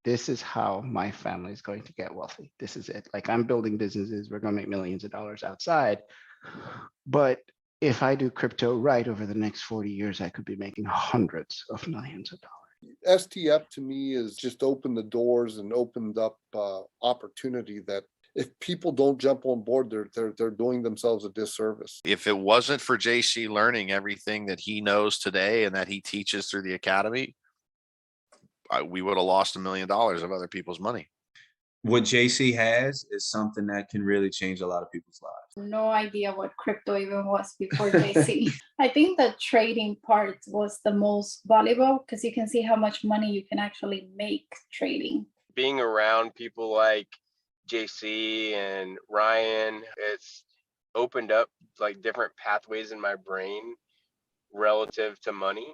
this is how my family is going to get wealthy. This is it. Like, I'm building businesses. We're going to make millions of dollars outside. But if I do crypto right over the next 40 years, I could be making hundreds of millions of dollars. STF to me is just opened the doors and opened up opportunity that if people don't jump on board, they're doing themselves a disservice. If it wasn't for JC learning everything that he knows today and that he teaches through the academy, we would have lost $1 million of other people's money. What JC has is something that can really change a lot of people's lives. No idea what crypto even was before JC. I think the trading part was the most valuable because you can see how much money you can actually make trading. Being around people like JC and Ryan, it's opened up like different pathways in my brain relative to money.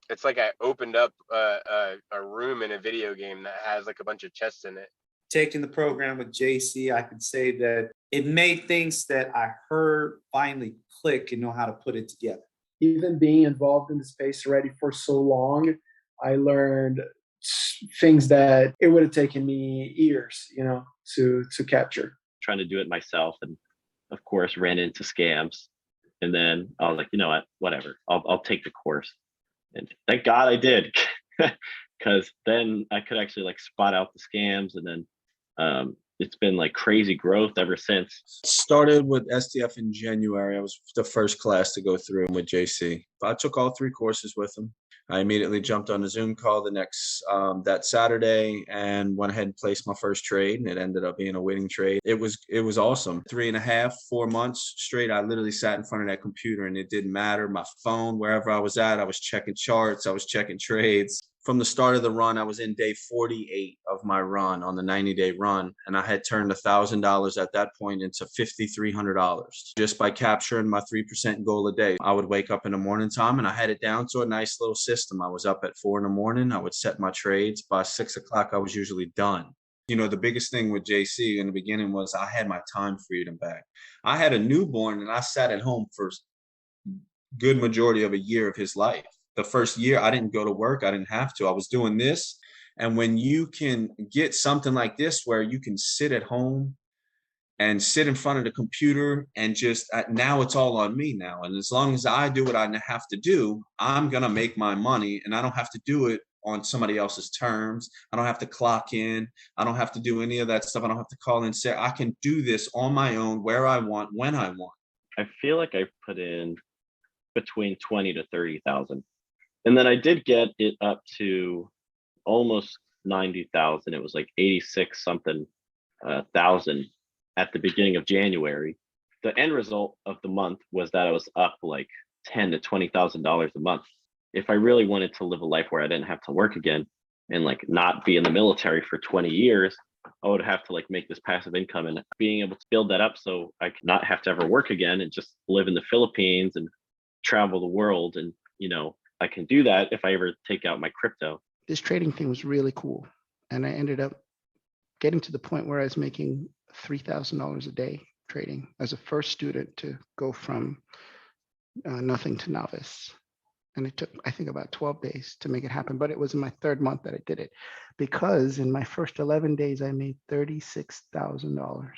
It's like I opened up a room in a video game that has like a bunch of chests in it. Taking the program with JC, I can say that it made things that I heard finally click and know how to put it together. Even being involved in the space already for so long, I learned things that it would have taken me years, to capture. Trying to do it myself, and of course ran into scams. And then I was like, you know what, whatever, I'll take the course. And thank God I did, because then I could actually like spot out the scams. And then it's been like crazy growth ever since. Started with STF in January. I was the first class to go through with JC. I took all 3 courses with him. I immediately jumped on a Zoom call that Saturday and went ahead and placed my first trade, and it ended up being a winning trade. It was awesome. 3.5, 4 months straight, I literally sat in front of that computer, and it didn't matter. My phone, wherever I was at, I was checking charts, I was checking trades. From the start of the run, I was in day 48 of my run on the 90-day run, and I had turned $1,000 at that point into $5,300 just by capturing my 3% goal a day. I would wake up in the morning time, and I had it down to a nice little system. I was up at 4 in the morning. I would set my trades. By 6 o'clock, I was usually done. The biggest thing with JC in the beginning was I had my time freedom back. I had a newborn, and I sat at home for a good majority of a year of his life. The first year, I didn't go to work. I didn't have to. I was doing this. And when you can get something like this where you can sit at home and sit in front of the computer and just now it's all on me now. And as long as I do what I have to do, I'm going to make my money, and I don't have to do it on somebody else's terms. I don't have to clock in. I don't have to do any of that stuff. I don't have to call in sick. I can do this on my own, where I want, when I want. I feel like I put in between 20 to 30,000. And then I did get it up to almost 90,000. It was like 86 something thousand at the beginning of January. The end result of the month was that I was up like $10,000 to $20,000 a month. If I really wanted to live a life where I didn't have to work again and like not be in the military for 20 years, I would have to like make this passive income, and being able to build that up so I could not have to ever work again and just live in the Philippines and travel the world. And, I can do that if I ever take out my crypto. This trading thing was really cool. And I ended up getting to the point where I was making $3,000 a day trading as a first student to go from nothing to novice. And it took, I think, about 12 days to make it happen. But it was in my 3rd month that I did it, because in my first 11 days, I made $36,000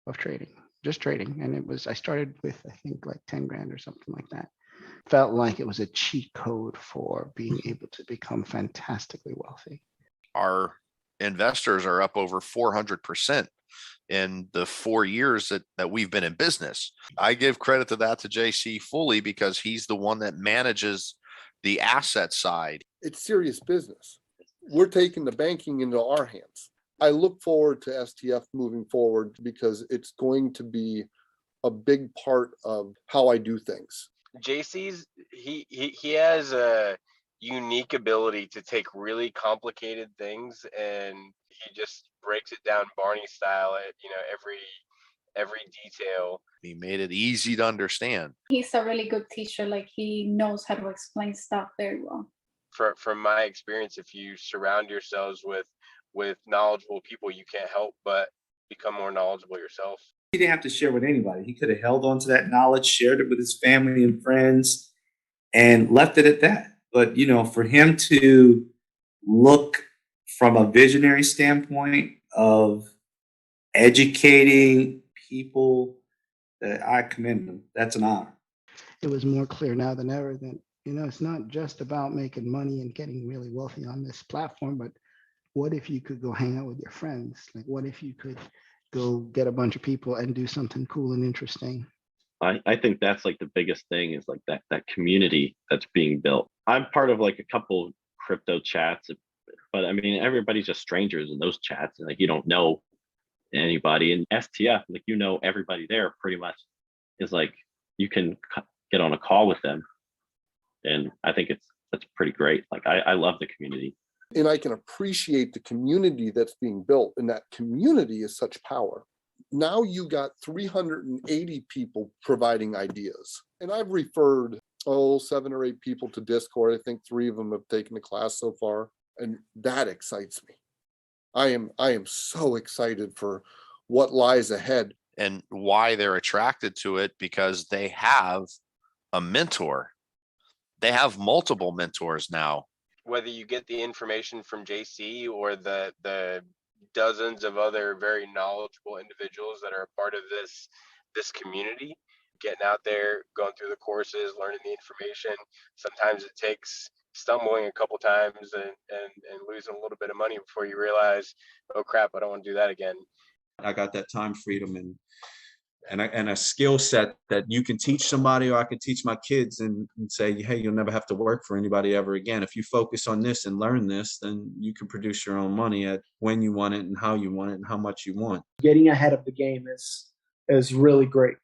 of trading, just trading. And I started with, I think, like 10 grand or something like that. Felt like it was a cheat code for being able to become fantastically wealthy. Our investors are up over 400% in the 4 years that we've been in business. I give credit to JC fully, because he's the one that manages the asset side. It's serious business. We're taking the banking into our hands. I look forward to STF moving forward, because it's going to be a big part of how I do things. JC's he has a unique ability to take really complicated things, and he just breaks it down Barney style at every detail. He made it easy to understand. He's a really good teacher. Like, he knows how to explain stuff very well. From my experience, if you surround yourselves with knowledgeable people, you can't help but become more knowledgeable yourself. He didn't have to share with anybody. He could have held on to that knowledge, shared it with his family and friends, and left it at that. But, for him to look from a visionary standpoint of educating people, I commend them. That's an honor. It was more clear now than ever that, it's not just about making money and getting really wealthy on this platform, but what if you could go hang out with your friends? Like, what if you could go get a bunch of people and do something cool and interesting? I think that's like the biggest thing is like that community that's being built. I'm part of like a couple crypto chats, but I mean everybody's just strangers in those chats, and like you don't know anybody. And STF, like everybody there pretty much is like you can get on a call with them, and I think that's pretty great. Like I love the community. And I can appreciate the community that's being built, and that community is such power. Now you got 380 people providing ideas. And I've referred, 7 or 8 people to Discord. I think 3 of them have taken the class so far. And that excites me. I am so excited for what lies ahead. And why they're attracted to it, because they have a mentor. They have multiple mentors now. Whether you get the information from JC or the dozens of other very knowledgeable individuals that are a part of this community, getting out there, going through the courses, learning the information. Sometimes it takes stumbling a couple times and losing a little bit of money before you realize, oh crap, I don't want to do that again. I got that time freedom and a skill set that you can teach somebody, or I could teach my kids and say, hey, you'll never have to work for anybody ever again. If you focus on this and learn this, then you can produce your own money at when you want it and how you want it and how much you want. Getting ahead of the game is really great.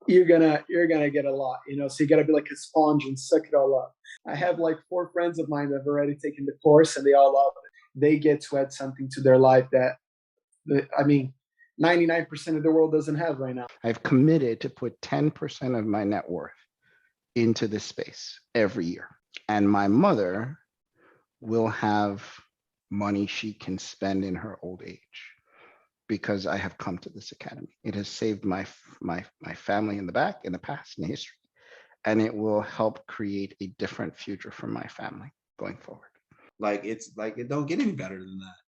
You're gonna get a lot, so you gotta be like a sponge and suck it all up. I have like 4 friends of mine that have already taken the course and they all love it. They get to add something to their life that 99% of the world doesn't have right now. I've committed to put 10% of my net worth into this space every year. And my mother will have money she can spend in her old age because I have come to this academy. It has saved my family in the past, in the history, and it will help create a different future for my family going forward. Like it don't get any better than that.